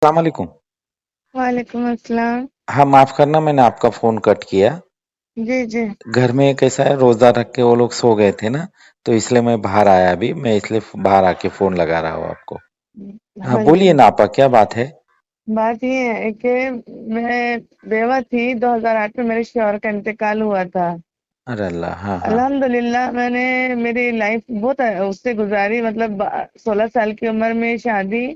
अस्सलाम वालेकुम। वालेकुम अस्सलाम। हाँ, माफ करना मैंने आपका फोन कट किया। जी जी। घर में कैसा है, रोजा रख के वो लोग सो गए थे ना, तो इसलिए मैं बाहर आया अभी। मैं इसलिए बाहर आके फोन लगा रहा हूँ आपको। हाँ, हाँ बोलिए जी। ना आपा, क्या बात है। बात ये है कि मैं बेवा थी। 2008 में मेरे शौहर का इंतकाल हुआ था। अरे अल्लाह, हाँ हाँ। अल्हम्दुलिल्लाह मैंने मेरी लाइफ बहुत उससे गुजारी। मतलब 16 साल की उम्र में शादी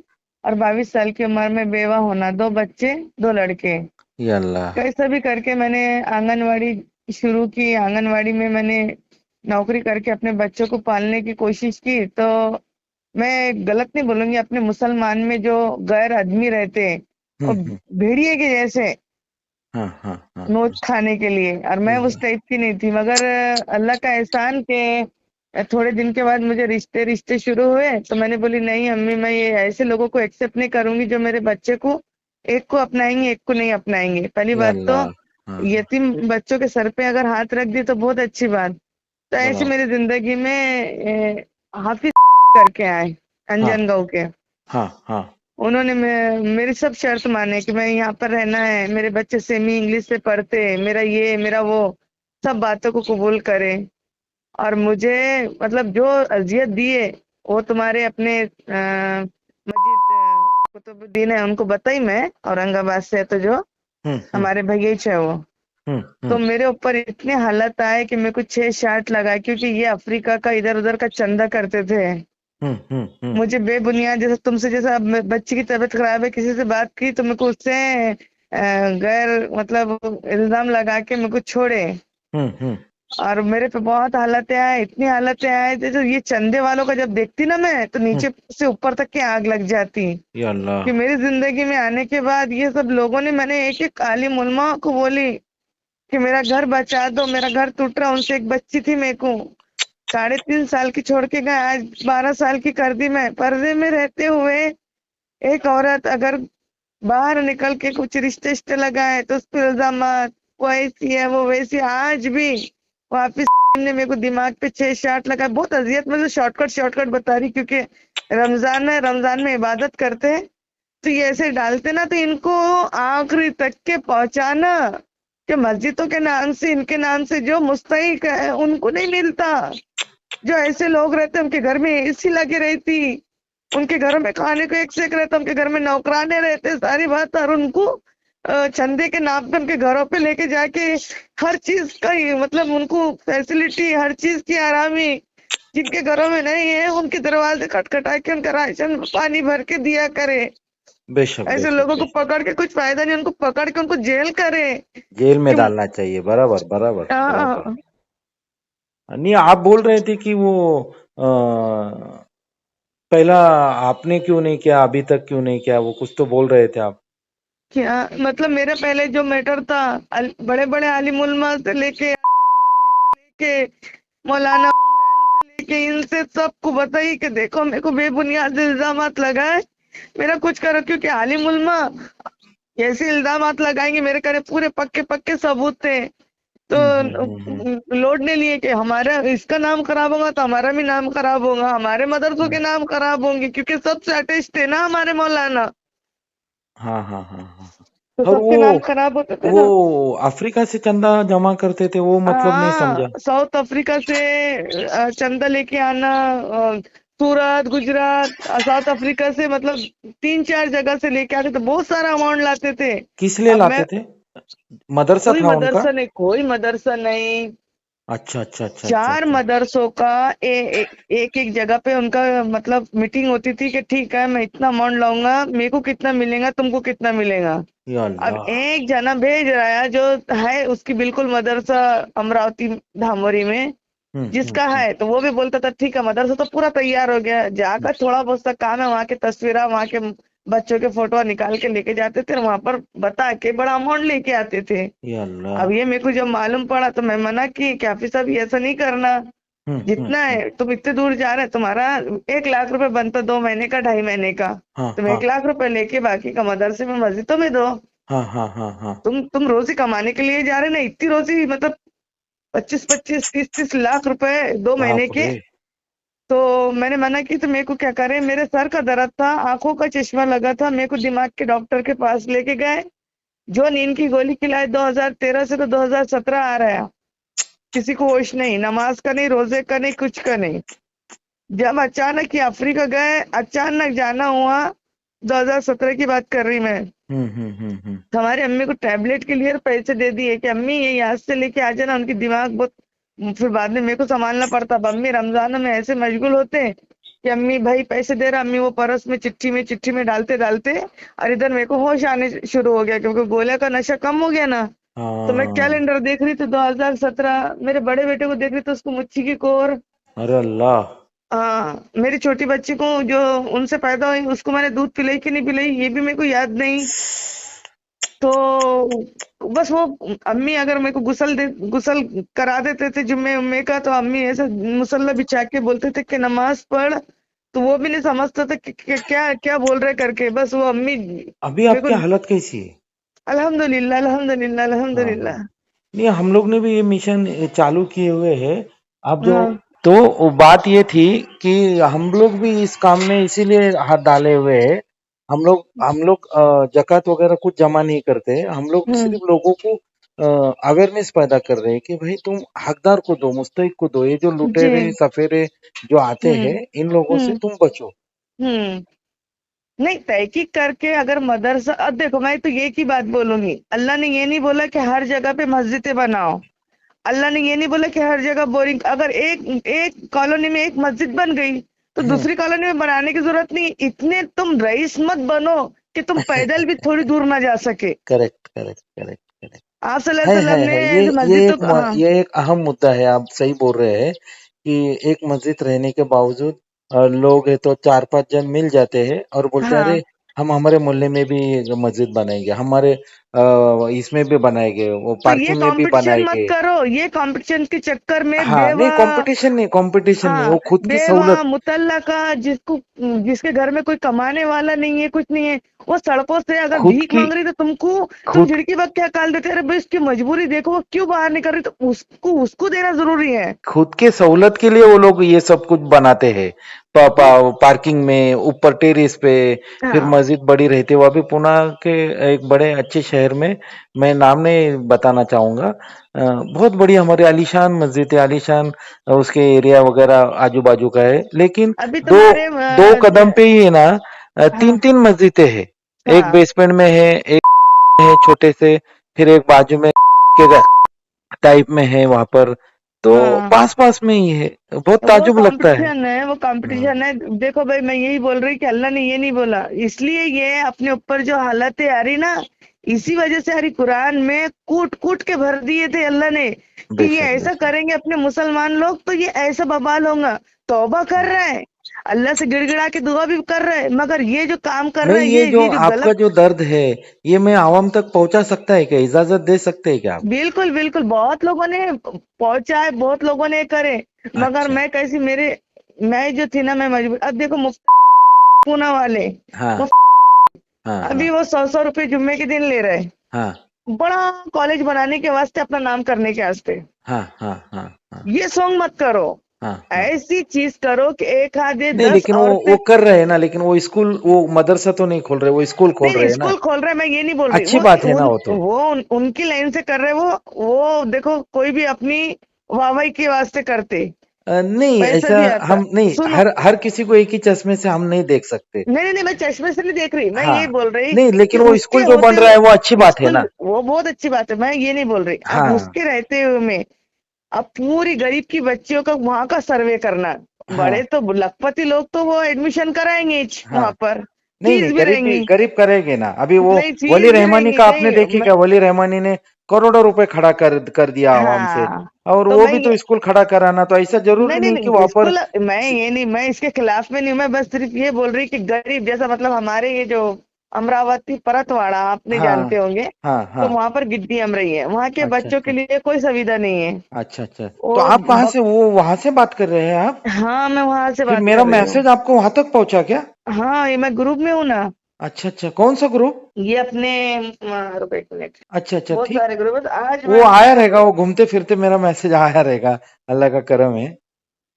और 22 साल की उम्र में बेवा होना, दो बच्चे, दो लड़के। या अल्लाह। कैसे भी करके मैंने आंगनवाड़ी शुरू की। आंगनवाड़ी में मैंने नौकरी करके अपने बच्चों को पालने की कोशिश की। तो मैं गलत नहीं बोलूंगी, अपने मुसलमान में जो गैर आदमी रहते हैं और हम्म। भेड़िए के जैसे हाँ हाँ हाँ। नोच खाने के लिए, और मैं उस टाइप की नहीं थी। मगर अल्लाह का एहसान के थोड़े दिन के बाद मुझे रिश्ते रिश्ते शुरू हुए। तो मैंने बोली नहीं अम्मी, मैं ये ऐसे लोगों को एक्सेप्ट नहीं करूंगी जो मेरे बच्चे को, एक को अपनाएंगे एक को नहीं अपनाएंगे। पहली या बात तो अल्लाह। हाँ। यतीम बच्चों के सर पे अगर हाथ रख दिए तो बहुत अच्छी बात। तो ऐसे बराबर। मेरी जिंदगी में हाफिज करके आए, हाँ अंजन गांव के। हाँ हाँ। उन्होंने मेरी सब शर्त माने कि मैं यहाँ पर रहना है, मेरे बच्चे सेमी इंग्लिश से पढ़ते, मेरा ये मेरा वो, सब बातों को कबूल करे। और मुझे मतलब जो अजियत दिए वो तुम्हारे अपने मस्जिद कुतुबुद्दीन है उनको बताई मैं, औरंगाबाद से है, तो जो हम्म। हमारे भैया है वो। तो हम्म। मेरे ऊपर इतने हालत आए कि मेरे को 6 शाट लगा, क्योंकि ये अफ्रीका का इधर उधर का चंदा करते थे। हम्म। मुझे बेबुनियाद, जैसे तुमसे, जैसा अब बच्ची की तबीयत खराब है किसी से बात की तो मेरे को उससे गैर मतलब इल्जाम लगा के मेरे को छोड़े। हम्म। और मेरे पे बहुत हालतें आए, इतनी हालतें आए तो ये चंदे वालों का जब देखती ना मैं, तो हम्म। नीचे से ऊपर तक की आग लग जाती। या अल्लाह। कि मेरी जिंदगी में आने के बाद ये सब लोगों ने, मैंने एक एक आलिम उलमा को बोली कि मेरा घर बचा दो, मेरा घर टूट रहा। उनसे एक बच्ची थी मेरे को 3.5 साल की छोड़ के गए, आज 12 साल की कर दी। मैं पर्दे में रहते हुए एक औरत अगर बाहर निकल के कुछ रिश्ते रिश्ते लगाए तो उस पर इल्जाम, वो ऐसी है वो वैसी। आज भी वापिस ने मेरे को दिमाग पे 6 शाट लगा, बहुत अजियत। मतलब शॉर्टकट शॉर्टकट बता रही, क्योंकि रमजान है, रमजान में इबादत करते हैं तो ये ऐसे डालते ना, तो इनको आखिरी तक के पहुंचाना कि मस्जिदों के नाम से, इनके नाम से जो मुस्तहिक है उनको नहीं मिलता। जो ऐसे लोग रहते उनके घर में एसी लगी रहती, उनके घरों में खाने को एक से एक रहता, उनके घर में नौकराने रहते, सारी बात। और उनको चंदे के नाम पे उनके घरों पे लेके जाके हर चीज का मतलब उनको फैसिलिटी, हर चीज की आरामी, जिनके घरों में नहीं है उनके दरवाजे खटखटा के उनका राशन पानी भर के दिया करे। बेशक ऐसे बेशक लोगों को बेशक। पकड़ के कुछ फायदा नहीं, उनको पकड़ के उनको जेल करे। जेल में कि डालना चाहिए, बराबर बराबर बराबर। आ, नहीं, आप बोल रहे थे कि वो पहला आपने क्यों नहीं किया, अभी तक क्यों नहीं किया, वो कुछ तो बोल रहे थे आप। क्या मतलब मेरा पहले जो मैटर था, बड़े बड़े आलिम उलमा से लेके के मौलाना से लेके इनसे सबको बताई कि देखो मेरे को बेबुनियाद इल्जामात लगाए, मेरा कुछ करो। क्योंकि आलिम उलमा ऐसे इल्जामात लगाएंगे, मेरे करे पूरे पक्के पक्के सबूत थे। तो हम्म। लोड नहीं लिए कि हमारा इसका नाम खराब होगा तो हमारा भी नाम खराब होगा, हमारे मदरसों के हम्म। नाम खराब होंगे, क्योंकि सबसे अटैच थे ना हमारे मौलाना। हाँ हाँ हाँ हाँ। तो और सबके नाम खराब होते थे ना। वो अफ्रीका से चंदा जमा करते थे, वो मतलब नहीं समझा। हाँ, साउथ अफ्रीका से चंदा लेके आना, सूरत, गुजरात, साउथ अफ्रीका से, मतलब 3-4 जगह से लेके आते थे, बहुत सारा अमाउंट लाते थे। किस लिए अब मैं, लाते थे। मदरसा कोई था उनका। मदरसा नहीं, कोई मदरसा नहीं। अच्छा अच्छा अच्छा अच्छा चार अच्छा। मदरसों का एक एक जगह पे उनका मतलब मीटिंग होती थी कि ठीक है मैं इतना अमाउंट लाऊंगा, मेरे को कितना मिलेगा, तुमको कितना मिलेगा। या अब अल्लाह। एक जना भेज रहा है जो है उसकी बिल्कुल मदरसा अमरावती धामोरी में जिसका हम्म। है, तो वो भी बोलता था ठीक है, मदरसा तो पूरा तैयार हो गया, जाकर थोड़ा बहुत सा काम है, वहां के तस्वीरा, वहां के बच्चों के फोटो निकाल के लेके जाते थे, वहां पर बता के बड़ा अमाउंट लेके आते थे। या अल्लाह। अब ये मेरे को जब मालूम पड़ा तो मैं मना की कि हाफिज साहब ये ऐसा नहीं करना। जितना हम्म। है तुम इतने दूर जा रहे, तुम्हारा 1 लाख रुपए बनता 2 महीने का, 2.5 महीने का, हाँ तुम हाँ 1 लाख रुपए लेके बाकी का मदरसे में मस्जिदों में दो। हाँ हाँ हाँ हाँ। तुम रोजी कमाने के लिए जा रहे ना, इतनी रोजी मतलब 25-25 30-30 लाख रुपए 2 महीने बाप के। रे। तो मैंने मना की तो मेरे को क्या करे, मेरे सर का दर्द था, आंखों का चश्मा लगा था, मेरे को दिमाग के डॉक्टर के पास लेके गए, जो नींद की गोली खिलाए 2013 से तो 2017 आ रहा है। किसी को होश नहीं, नमाज का नहीं, रोजे का नहीं, कुछ का नहीं। जब अचानक ये अफ्रीका गए, अचानक जाना हुआ, 2017 की बात कर रही मैं। हम्म। तो हमारी अम्मी को टैबलेट के लिए पैसे दे दिए कि अम्मी ये यहाँ से लेके आ जाना, उनकी दिमाग बहुत, फिर बाद में मेरे को संभालना पड़ता। अब अम्मी रमजान में ऐसे मशगूल होते हैं कि अम्मी भाई पैसे दे रहा, अम्मी वो परस में चिट्ठी में डालते डालते, और इधर मेरे को होश आने शुरू हो गया क्योंकि गोलियां का नशा कम हो गया ना। तो मैं हाँ। कैलेंडर देख रही थी 2017, मेरे बड़े बेटे को देख रही थी, उसको मुच्छी की कोर। अरे अल्लाह। हाँ, मेरी छोटी बच्ची को जो उनसे पैदा हुई उसको मैंने दूध पिलाई कि नहीं पिलाई ये भी मेरे को याद नहीं। तो बस वो अम्मी अगर मेरे को गुसल करा देते थे जुम्मे उम्मे का, तो अम्मी ऐसे मुसल्ला बिछा के बोलते थे कि नमाज पढ़, तो वो भी नहीं समझता था कि क्या क्या बोल रहे करके, बस वो अम्मी अभी मेरे आपकी को। हालत कैसी है? अल्हम्दुलिल्लाह अल्हम्दुलिल्लाह हाँ हाँ। अल्हम्दुलिल्लाह। नहीं, हम लोग ने भी ये मिशन चालू किए हुए हैं। आप जो हाँ तो वो बात ये थी कि हम लोग भी इस काम में इसीलिए हाथ डाले हुए हैं। हम लोग ज़कात वगैरह कुछ जमा नहीं करते। हम लोग हम्म सिर्फ लोगों को अवेयरनेस पैदा कर रहे हैं कि भाई तुम हकदार को दो, मुस्तहिक को दो। ये जो जी लुटेरे सफेरे जो आते हम्म हैं, इन लोगों से हम्म तुम बचो। हम्म। नहीं, तहकीक करके अगर मदरसा, अब देखो मैं तो ये की बात बोलूंगी, अल्लाह ने ये नहीं बोला कि हर जगह पे मस्जिदें बनाओ, अल्लाह ने ये नहीं बोला कि हर जगह बोरिंग, अगर एक एक कॉलोनी में एक मस्जिद बन गई तो हम्म। दूसरी कॉलोनी में बनाने की जरूरत नहीं। इतने तुम रईस मत बनो कि तुम पैदल भी थोड़ी दूर ना जा सके। Correct correct correct correct. आप सल्लल्लाहु अलैहि वसल्लम ने है। ऐसे मस्जिदों को, हाँ ये एक अहम मुद्दा है। आप सही बोल रहे हैं कि एक मस्जिद रहने के बावजूद लोग है तो 4-5 जन मिल जाते हैं और बोलते हैं हाँ। अरे हम हमारे मोहल्ले में भी मस्जिद बनाएंगे, हमारे इसमें भी बनाएंगे, वो तो ये पार्किंग में भी कंपटीशन मत बनाएंगे। करो, ये कंपटीशन के चक्कर में हाँ, नहीं कंपटीशन नहीं, हाँ वो खुद की बेवा सहूलत। मुतल्लका, जिसके घर में कोई कमाने वाला नहीं है, कुछ नहीं है, वो सड़कों से अगर खुद भीख की मांग रही तो तुमको, तुम खुद झिड़की बग क्या काल देते, अरे भाई उसकी मजबूरी देखो, वो क्यों बाहर नहीं कर रही, तो उसको उसको देना जरूरी है। खुद के सहूलत के लिए वो लोग ये सब कुछ बनाते हैं। तो पार्किंग में, ऊपर टेरेस पे, फिर हाँ, मस्जिद बड़ी रहती है। वो अभी पुणे के एक बड़े अच्छे शहर में, मैं नाम नहीं बताना चाहूंगा, बहुत बड़ी हमारी आलीशान मस्जिद है, आलीशान उसके एरिया वगैरह आजू बाजू का है, लेकिन अभी दो तुम्हारे दो कदम पे ही है ना, तीन हाँ तीन मस्जिदें हैं। एक हाँ बेसमेंट में है, एक है छोटे से, फिर एक बाजू में के टाइप में है वहां पर, तो हाँ। पास पास में ही है। बहुत वो ताज्जुब लगता है। कंपटीशन है, वो हम्म। कंपटीशन है। देखो भाई, मैं यही बोल रही कि अल्लाह ने ये नहीं बोला, इसलिए ये अपने ऊपर जो हालतें आ रही ना, इसी वजह से हरी कुरान में कूट कूट के भर दिए थे अल्लाह ने कि ये बेशक ऐसा बेशक। करेंगे अपने मुसलमान लोग तो ये ऐसा बवाल होगा। तौबा कर रहे हैं, अल्लाह से गिड़गिड़ा के दुआ भी कर रहे हैं, मगर ये जो काम कर रहे नहीं, हैं, ये जो ये जो आपका गलत। जो दर्द है, ये मैं आवाम तक पहुंचा सकता है क्या? इजाजत दे सकते हैं क्या आप? बिल्कुल बिल्कुल, बहुत लोगों ने पहुंचा है, बहुत लोगों ने करे, मगर अच्छा। मैं कैसी, मेरे मैं जो थी ना, मैं मजबूर। अब देखो पूना वाले, हाँ हाँ अभी हाँ वो 100-100 रुपए जुम्मे के दिन ले रहे हैं, हाँ बड़ा कॉलेज बनाने के वास्ते, अपना नाम करने के वास्ते। हाँ हाँ हाँ हाँ ये सॉन्ग मत करो, हाँ हाँ। ऐसी चीज करो कि एक आधे नहीं, 10 लेकिन वो औरतें। कर रहे हैं ना, लेकिन वो स्कूल, वो मदरसा तो नहीं खोल रहे, वो स्कूल खोल नहीं नहीं, रहे हैं ना। स्कूल खोल रहे हैं, मैं ये नहीं बोल रही, अच्छी बात है ना वो तो। उनकी लाइन से कर रहे हैं वो देखो, कोई भी अपनी वाहवाही के वास्ते करते, नहीं, पैसा ऐसा भी आता। हम नहीं, सुनो, हर हर किसी को एक ही चश्मे से हम नहीं देख सकते। नहीं नहीं नहीं, मैं चश्मे से नहीं देख रही, मैं ये हाँ, बोल रही नहीं, कि लेकिन वो उसके स्कूल जो होते बन रहा है वो अच्छी हुए बात है स्कूल, ना। वो बहुत अच्छी बात है, मैं ये नहीं बोल रही, अब हाँ उसके रहते हुए में अब पूरी गरीब की बच्चियों का वहां का सर्वे करना। बड़े हाँ तो लखपति लोग तो वो एडमिशन कराएंगे ही हाँ। वहां पर, नहीं नहीं, फीस भी रहेंगी, गरीब करेंगे ना। अभी वो नहीं वली फीस भी रहमानी रहेंगी, का आपने नहीं देखी क्या? वली रहमानी ने करोड़ों रुपए खड़ा कर दिया आवाम से, हाँ। और तो वो मैं भी ये, तो स्कूल खड़ा कराना, तो ऐसा जरूरी नहीं नहीं नहीं कि नहीं वहां पर स्कूल, मैं ये नहीं, मैं इसके खिलाफ में नहीं हूं, मैं बस सिर्फ ये बोल रही कि गरीब जैसा, मतलब हमारे ये जो अमरावती परतवाड़ा आपने जानते हाँ होंगे, हाँ तो हाँ। वहां पर गिद्दी अमरई है, वहां के अच्छा बच्चों के अच्छा लिए कोई सुविधा नहीं है। अच्छा अच्छा। तो वो आप कहाँ बक, से, वो वहां से बात कर रहे हैं आप? हाँ मैं वहां से फिर बात मेरा कर रही हूँ। मैसेज आपको वहां तक पहुंचा क्या? हाँ, ये मैं ग्रुप में हूँ ना, अच्छा अच्छा, कौन सा ग्रुप? ये अपने रुको एक मिनट, अच्छा अच्छा, बहुत ठीक। सारे ग्रुप है, तो आज वो मैं आया देखो रहेगा, वो घूमते फिरते मेरा मैसेज आया रहेगा। अल्लाह का करम है।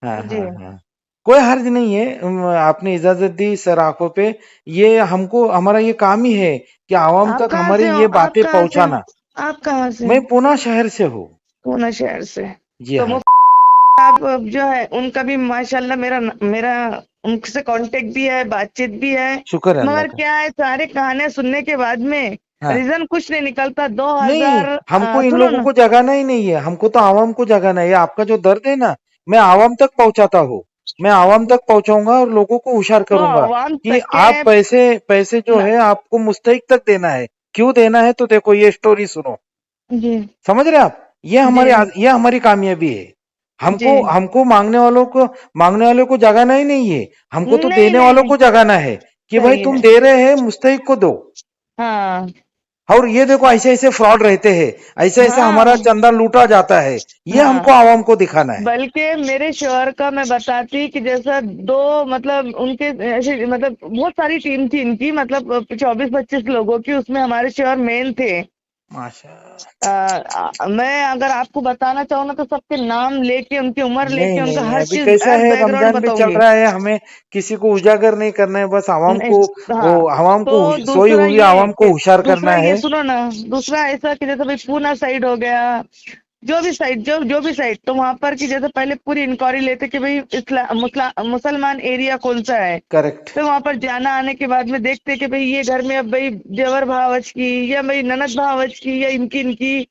हाँ जी, हाँ हाँ। कोई हर्ज नहीं है। आपने इजाजत दी सर आंखों पे। ये हमको हमारा ये काम ही है कि आवाम आप तक कहाँ हमारी से हो? ये आप बातें कहाँ से हो? पहुंचाना। आप कहाँ से? मैं पुणे शहर से हूँ। पूना शहर से। जी तो हाँ। आप जो है उनका भी माशाल्लाह मेरा मेरा उनसे कांटेक्ट भी है, बातचीत भी है। शुक्र है अल्लाह मगर का। क्या है, सारे कहानियां सुनने के बाद में हाँ। रीजन कुछ नहीं निकलता। नहीं, 2000 हमको इन सुनो लोगों ना। को जगाना ही नहीं है, हमको तो आवाम को जगाना है। ये आपका जो दर्द है ना, मैं आवाम तक पहुंचाता हूँ। मैं आवाम तक पहुंचाऊंगा और लोगों को होशियार वो करूंगा आवाम कि तक आप है पैसे पैसे जो ना। है आपको मुस्तहिक तक देना है। क्यों देना है तो देखो ये स्टोरी सुनो। जी समझ रहे आप? ये जी हमारे ये हमारी कामयाबी है। हमको जी। हमको मांगने वालों को जगाना ही नहीं है। हमको तो नहीं देने नहीं वालों नहीं। को जगाना है कि भाई सही तुम है। दे रहे हैं, मुस्तहिक को दो। हाँ और ये देखो ऐसे ऐसे फ्रॉड रहते हैं, ऐसे ऐसे हमारा हाँ चंदा लूटा जाता है। ये हमको हाँ। आवाम को दिखाना है। बल्कि मेरे शोहर का मैं बताती कि जैसा दो मतलब उनके ऐसे मतलब बहुत सारी टीम थी इनकी, मतलब 24-25 लोगों की, उसमें हमारे शोहर मेन थे। माशा। मैं अगर आपको बताना चाहूँ ना तो सबके नाम लेके, उनकी उम्र नहीं लेके, उनका नहीं, हर अभी चीज, कैसा हर है, बैकग्राउंड रमजान भी चल बताऊंगी। रहा है, हमें किसी को उजागर नहीं करना है, बस आवाम नहीं, को वो हाँ। तो सोई दूसरा हुई ये आवाम को कि होशियार दूसरा करना ये है। सुनो ना। दूसरा ऐसा कि जैसे भाई पूना साइड हो गया, जो भी साइड, जो भी साइड, तो वहां पर की जैसे पहले पूरी इंक्वायरी लेते कि भाई मुसलमान एरिया कौन सा है। करेक्ट। फिर वहां पर जाना आने के बाद में देखते कि भाई ये घर में अब भाई देवर भावच की, या भाई ननद भावच की, या इनकी इनकी।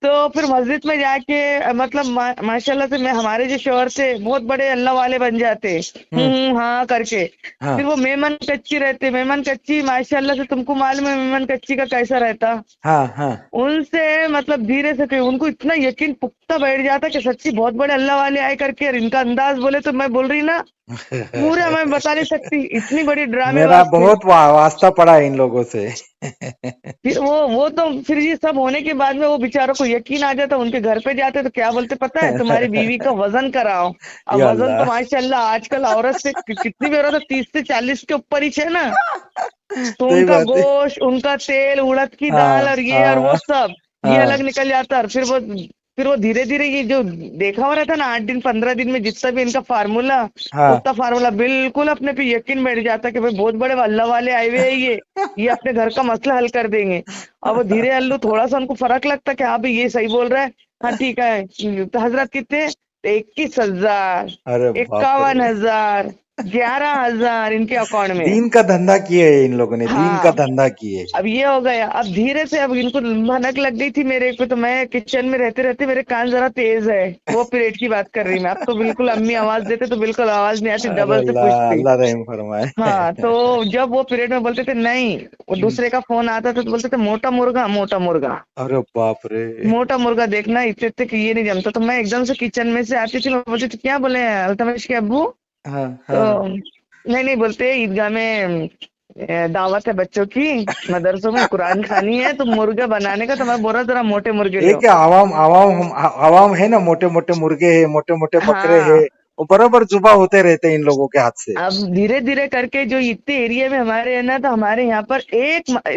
तो फिर मस्जिद में जाके मतलब माशाल्लाह से मैं, हमारे जो शौहर थे बहुत बड़े अल्लाह वाले बन जाते। हम्म। हाँ करके। हाँ फिर वो मेमन कच्ची रहते, मेमन कच्ची माशाल्लाह से तुमको मालूम है मेमन कच्ची का कैसा रहता। हाँ हाँ। उनसे मतलब धीरे से फिर उनको इतना यकीन पुख्ता बैठ जाता कि सच्ची बहुत बड़े अल्लाह वाले आए करके, और इनका अंदाज बोले तो मैं बोल रही ना, पूरा मैं बता नहीं सकती, इतनी बड़ी मेरा ड्रामेबाज थी। बहुत वास्ता पड़ा है इन लोगों से। फिर वो तो फिर ये सब होने के बाद में वो बेचारों को यकीन आ जाता, उनके घर पे जाते तो क्या बोलते पता है, तुम्हारी बीवी का वजन कराओ। अब या वजन तो अल्लाह। माशाल्लाह आजकल औरत से कितनी भी औरत है, 30 से 40 के ऊपर ही है ना। तो सही उनका बात है। गोश्त, उनका तेल, उड़द की दाल, हाँ और ये और वो हाँ सब, ये अलग हाँ निकल जाता है। और फिर वो धीरे धीरे ये जो देखा हुआ रहता ना, 8 दिन 15 दिन में जितना भी इनका फार्मूला, हाँ। उतना फार्मूला बिल्कुल अपने पे यकीन बैठ जाता कि भाई बहुत बड़े अल्लाह वाले आए हुए हैं ये अपने घर का मसला हल कर देंगे। और वो धीरे अल्लू थोड़ा सा उनको फर्क लगता कि हाँ भाई ये सही बोल रहा है। हाँ ठीक है, तो हजरत कितने, 21,000, अरे बाप रे। 51,000, 11,000 इनके अकाउंट में। दीन का धंधा किए है इन लोगों ने, दीन का हाँ। धंधा किए। अब ये हो गया, अब धीरे से अब इनको भनक लग गई थी मेरे को, तो मैं किचन में रहते रहते मेरे कान जरा तेज है, वो पीरियड की बात कर रही मैं। अब तो बिल्कुल अम्मी आवाज देते तो बिल्कुल आवाज नहीं आती, अरे डबल से अल्लाह, पूछती। अल्लाह रहम फरमाए। हाँ, तो जब वो पीरियड में बोलते थे नहीं, वो हम्म। दूसरे का फोन आता था तो बोलते थे मोटा मुर्गा, मोटा मुर्गा, अरे बाप रे। मोटा मुर्गा देखना, इतने इतने कि ये नहीं जमता। तो मैं एकदम से किचन में से आती थी, मैं बोलती थी क्या बोले हैं अल्तमश के अब्बू। हाँ तो हाँ। नहीं नहीं बोलते, ईदगाह में दावत है बच्चों की, मदरसों में कुरान खानी है, तो मुर्गा बनाने का, तो मैं बोला जरा मोटे मुर्गे एक लो। आवाम आवाम हम आवाम है ना, मोटे मोटे मुर्गे है, मोटे मोटे बकरे है। हाँ। वो बराबर जुबा होते रहते हैं इन लोगों के हाथ से। अब धीरे धीरे करके जो इतने एरिया में हमारे है ना, तो हमारे यहाँ पर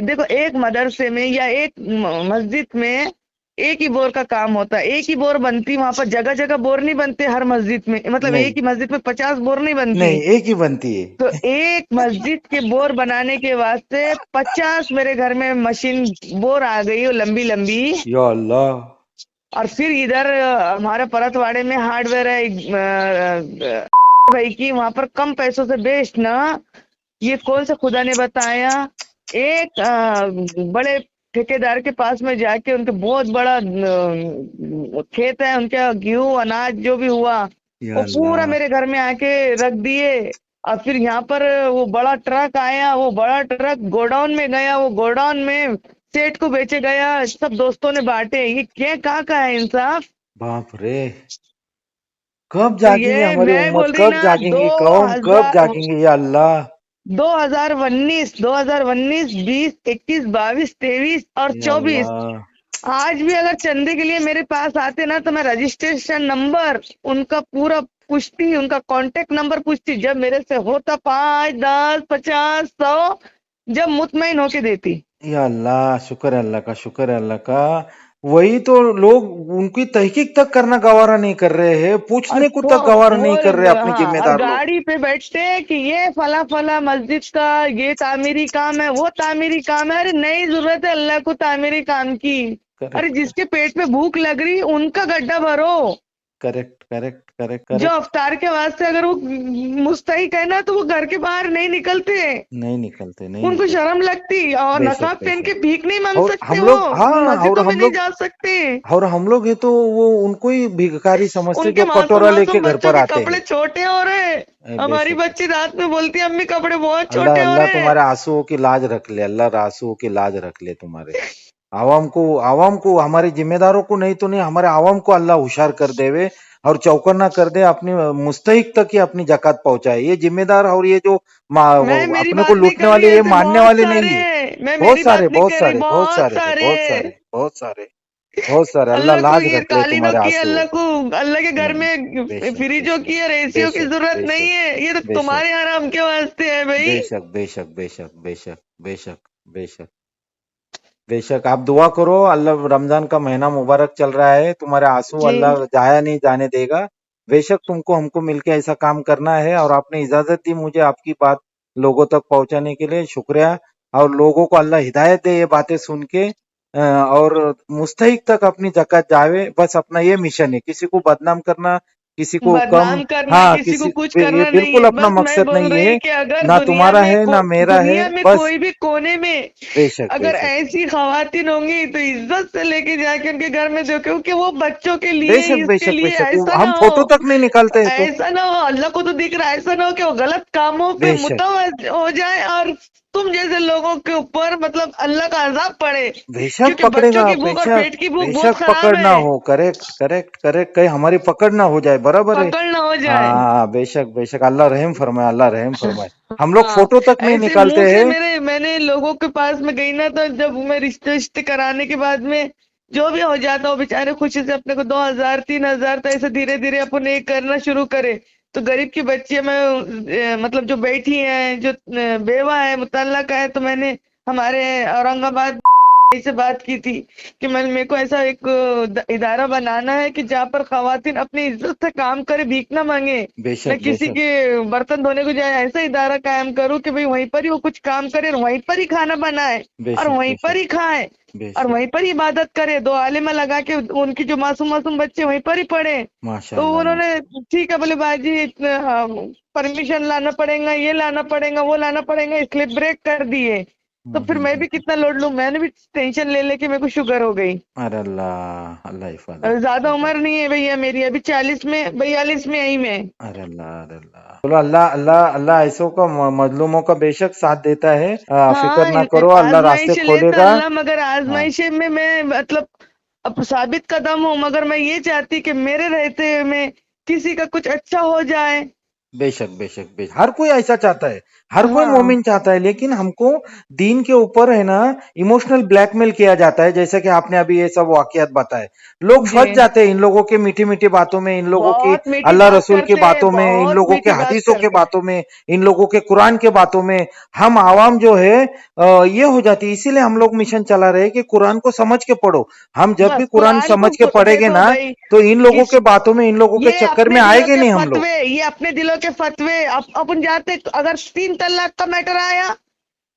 देखो एक मदरसे में या एक मस्जिद में एक ही बोर का काम होता है, एक ही बोर बनती वहां पर, जगह जगह बोर नहीं बनते हर मस्जिद में, मतलब नहीं एक ही मस्जिद में 50 बोर नहीं बनती। नहीं, एक ही बनती है। तो एक मस्जिद के बोर बनाने के वास्ते 50 मेरे घर में मशीन बोर आ गई, वो लंबी लंबी। या अल्लाह। और फिर इधर हमारे परतवाड़े में हार्डवेयर है भाई की, वहां पर कम पैसों से बेस्ट ना, ये कौन सा खुदा ने बताया, एक बड़े ठेकेदार के पास में जाके, उनके बहुत बड़ा खेत है, उनका गेहूं अनाज जो भी हुआ या वो पूरा अल्लाह। मेरे घर में आके रख दिए। और फिर यहाँ पर वो बड़ा ट्रक आया, वो बड़ा ट्रक गोडाउन में गया, वो गोडाउन में सेठ को बेचे गया, सब दोस्तों ने बांटे। ये क्या कहाँ का है इंसाफ। बाप रे। कब तो जागेंगे ये हमारी मैं बोल उम्मत, रही कब ना, दो जागेंगी कौम, कब हजार जागेंगे या अल्लाह। 2019, 20, 21, 22, 23 और या 24, अल्लाह। आज भी अगर चंदे के लिए मेरे पास आते ना, तो मैं रजिस्ट्रेशन नंबर उनका पूरा पूछती, उनका कांटेक्ट नंबर पूछती, जब मेरे से होता 5, 10, 50, 100, जब मुतमईन होके देती। या अल्लाह, शुक्र है अल्लाह का, शुक्र है अल्लाह का। वही तो लोग उनकी तहकीक तक करना गवारा नहीं कर रहे हैं, और पूछने को तक गवारा नहीं कर रहे अपने हाँ, और जिम्मेदार लोग। गाड़ी पे बैठते हैं कि ये फला फला मस्जिद का ये तामीरी काम है, वो तामीरी काम है। अरे नहीं जरूरत है अल्लाह को तामीरी काम की। अरे करेक्ट, जिसके पेट में भूख लग रही उनका गड्ढा भरो। करेक्ट, करेक्ट, करेक्ट, जो करेक्ट। अफ्तार के वास्ते अगर वो मुस्तहिक है ना तो वो घर के बाहर नहीं निकलते। नहीं निकलते, नहीं उनको निकलते। शर्म लगती और बेशक, नकाब पहन बेशक। के भीख नहीं मांग और सकते, हम लोग, वो हाँ, मस्जिदों में नहीं जा सकते। है तो वो उनको ही भिखारी समझते उनके जो मासूम कटोरा लेके मासूम घर बच्चों पर के आते कपड़े हैं। छोटे हो रहे। हमारी बेशक। बच्ची रात में बोलती है अम्मी कपड़े बहुत अल्लाह छोटे हो अल्लाह रहे। तुम्हारे आंसुओं की लाज रख ले, अल्लाह आंसुओं की लाज रख ले तुम्हारे। आवाम को हमारे जिम्मेदारों को नहीं तो नहीं, हमारे आवाम को अल्लाह होशियार कर देवे और चौकन्ना कर दे, अपनी मुस्तहिक तक ही अपनी जकात पहुंचाए। ये जिम्मेदार और ये जो मैं मेरी अपने को बात नहीं लूटने कर रही, वाले, ये ऐसे मानने बहुत वाले सारे नहीं है। हैं। मैं बहुत मेरी सारे, बात नहीं बहुत कर रही, सारे, बहुत बहुत सारे है, सारे। बहुत सारे, बहुत सारे, बहुत सारे। अल्लाह अल्लाह को लाज ये रख ले कालीनों तुम्हारे की, आंसू। अल्लाह को अल्लाह के घर नहीं, में बेशक, फ्रिजों बेशक, की और एसीओ की बेशक, जरूरत नहीं बेशक, है। ये तो बेशक, तुम्हारे हराम के वास्ते है भाई। बेशक, बेशक, बेशक, बेशक, बेशक, बेशक, बेशक। आप दुआ करो, अल्लाह, रमजान का महीना मुबारक चल रहा है, तुम्हारे आंसू जी। अल्लाह जाया नहीं जाने देगा। बेशक तुमको हमको मिलके ऐसा काम करना है, और आपने इजाजत दी मुझे आपकी बात लोगों तक पहुंचाने के लिए, शुक्रिया। और लोगों को अल्लाह हिदायत दे ये बातें सुन के, और मुस्तहिक तक अपनी जक़ात जावे, बस अपना ये मिशन है, किसी को बदनाम करना, किसी को कम। बदनाम करना, हाँ, किसी को किसी, कुछ ये करना नहीं बिल्कुल है। अपना बस मैं मकसद बोल नहीं रही है, कि अगर ना तुम्हारा है ना मेरा है, दुनिया में बस। कोई भी कोने में बेशक, अगर बेशक, ऐसी खवातीन होंगी तो इज्जत से लेके जाके उनके घर में दो, क्योंकि वो बच्चों के लिए, बेशक, इसके बेशक, लिए। बेशक, ऐसा ना हम हो, फोटो तक नहीं निकालते हैं तो। ऐसा ना हो, अल्लाह को तो दिख रहा है, ऐसा ना हो कि वो गलत कामों पे बेशक, मुतवज हो जाए और तुम जैसे लोगों के ऊपर मतलब अल्लाह का अजाब पड़े। बेशक क्योंकि बच्चों पकड़ेगा, की भूख और बेशक, पेट की भूख बहुत बेशक खराब पकड़ना है। हो। करेक्ट, करेक्ट, करेक्ट, कहीं हमारी पकड़ ना हो जाए, बराबर है। पकड़ ना हो जाए। हाँ, बेशक, बेशक, अल्लाह रहम फरमाए, अल्लाह रहम फरमाए। हम लोग हाँ, फोटो तक नहीं ऐसे मुंह निकालते से हैं। मैंने लोगों के पास में गई ना, तो जब मैं रिश्ते रिश्ते कराने के बाद में जो भी हो जाता वो बेचारे खुशी से अपने को 2,000 3,000 तो ऐसे धीरे धीरे अपन एक करना शुरू करे। तो गरीब की बच्ची मैं मतलब जो बैठी है, जो बेवा है, मुतल्लका है, तो मैंने हमारे औरंगाबाद से बात की थी कि मेरे को ऐसा एक इदारा बनाना है कि जहाँ पर खवातीन अपनी इज्जत से काम करे, भीख ना मांगे, न बेशक, किसी बेशक, के बर्तन धोने को जाए। ऐसा इदारा कायम करूँ कि भाई वहीं पर ही वो कुछ काम करे और वहीं पर ही खाना बनाए और बेशक, वहीं पर बेशक, ही खाए और बेशक। वहीं पर ही इबादत करे। 2 आलिमा लगा के उनकी जो मासूम मासूम बच्चे वहीं पर ही पढ़े। तो माशाल्लाह, उन्होंने माशा ठीक है बोले बाजी, परमिशन लाना पड़ेगा, ये लाना पड़ेगा, वो लाना पड़ेगा, इसलिए ब्रेक कर दिए। तो हम्म, फिर मैं भी कितना लोड लूं, मैंने भी टेंशन ले लेके मेरे को शुगर हो गई। अरे अल्लाह, अल्लाह हिफाजत ज्यादा करे। उम्र नहीं है भैया मेरी, अभी 40 में 42 में आई मैं। अरे अल्लाह, अरे अल्लाह, चलो, अल्लाह, अल्लाह, अल्लाह ऐसों का, मजलूमों का बेशक साथ देता है। फिक्र हाँ, ना करो, अल्लाह रास्ते आजमाइश लेता खोलेगा। अल्लाह, मगर हाँ, आजमाइश में मैं मतलब अब साबित कदम हूँ, मगर मैं ये चाहती कि मेरे रहते हुए में किसी का कुछ अच्छा हो जाए। बेशक, बेशक, बेशक, हर कोई ऐसा चाहता है, हर कोई हाँ मोमिन चाहता है, लेकिन हमको दीन के ऊपर है ना, इमोशनल ब्लैकमेल किया जाता है, जैसे कि आपने अभी ये सब वाकयात बताए। लोग जी, फंस जाते हैं इन लोगों के मीठी मीठी बातों में, इन लोगों की बहुत मीठी अल्लाह बात रसूल की करते हैं, बातों में, इन बहुत लोगों के मीठी बात हदीसों के करते हैं। बातों में, इन लोगों के कुरान के बातों में। हम आवाम जो है, ये हो जाती है, इसीलिए हम लोग मिशन चला रहे हैं कि कुरान को समझ के पढ़ो। हम जब भी बस कुरान कुरान समझ के को पढ़ेंगे देखो ना, भाई, तो इन लोगों किस के बातों में, इन लोगों के ये चक्कर अपने में दिलों आएंगे के नहीं हम लोग। फतवे, ये अपने दिलों के फतवे अपन जाते, अगर 3 तलाक का मैटर आया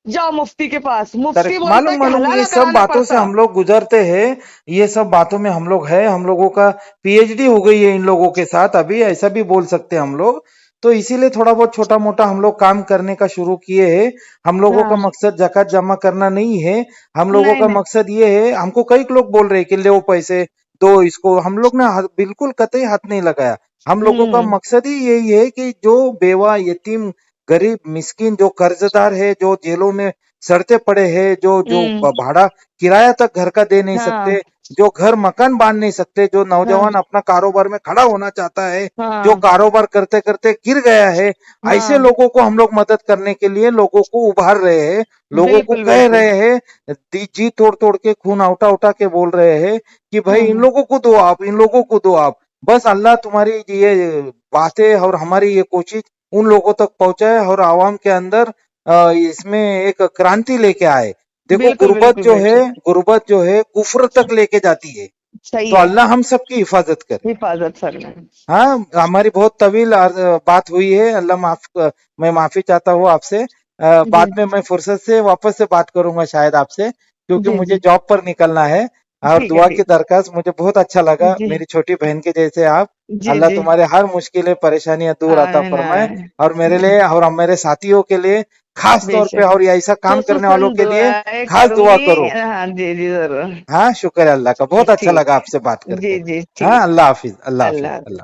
जाओ मुफ्ती के पास, मुफ्ती करेक्ट, बोलता मालूम है कि मालूम, ये हलाला सब कराना बातों से पड़ता। हम लोग गुजरते हैं। ये सब बातों में हम लोग है, हम लोगों का पीएचडी हो गई है इन लोगों के साथ, अभी ऐसा भी बोल सकते हैं हम लोग। तो इसीलिए थोड़ा बहुत छोटा मोटा हम लोग काम करने का शुरू किए हैं। हम लोगों का हाँ, मकसद जकात जमा करना नहीं है। हम लोगों नहीं का नहीं। मकसद ये है, हमको कई लोग बोल रहे हैं कि ले पैसे दो इसको, हम लोग ने बिल्कुल कतई हाथ नहीं लगाया। हम लोगों का हम्म मकसद ही यही है कि जो बेवा, यतीम, गरीब, मिस्किन, जो कर्जदार है, जो जेलों में सड़ते पड़े हैं, जो जो हम्म। भाड़ा किराया तक घर का दे नहीं हाँ सकते, जो घर मकान बांध नहीं सकते, जो हाँ नौजवान अपना कारोबार में खड़ा होना चाहता है, जो हाँ कारोबार करते करते गिर गया है, ऐसे हाँ, लोगों को हम लोग मदद करने के लिए लोगों को उभार रहे हैं, लोगों को बिल्कुल कह बिल्कुल। रहे हैं, जी तोड़ तोड़ के, खून उठा उठा के बोल रहे हैं कि भाई इन हाँ लोगों को दो आप, इन लोगों को दो आप। बस अल्लाह तुम्हारी ये बातें और हमारी ये कोशिश उन लोगों तक पहुंचाए और आवाम के अंदर इसमें एक क्रांति लेके आए। देखो बिल्कुल गुर्बत बिल्कुल जो है, बेशक। गुर्बत जो है कुफ्र तक लेके जाती है। सही तो है। अल्लाह हम सबकी हिफाजत करे। हिफाजत फरमाए। हाँ, हमारी बहुत तवील बात हुई है। अल्लाह मैं माफी चाहता हूँ आपसे। जी बाद में मैं फुर्सत से वापस से बात करूंगा शायद आपसे, क्योंकि जी मुझे जी। जॉब पर निकलना है। और ठीक है दुआ की ठीक। दरखास्त, मुझे बहुत अच्छा लगा, जी मेरी छोटी बहन के जैसे आप। जी अल्लाह जी। तुम्हारे हर मुश्किलें परेशानियां दूर अता आमीन फरमाए। आमीन। और मेरे लिए और मेरे साथियों के लिए खास तौर पे, बेशक। और ये ऐसा काम करने वालों खुसूसन के लिए दुआएं खास दुआ करूंगी। करो। हाँ जी जी जरूर। हाँ, शुक्र है अल्लाह का, बहुत अच्छा ठीक लगा है। आपसे बात करके। जी जी हाँ, ठीक। अल्लाह हाफिज, अल्लाह हाफिज, अल्लाह। अल्लाह।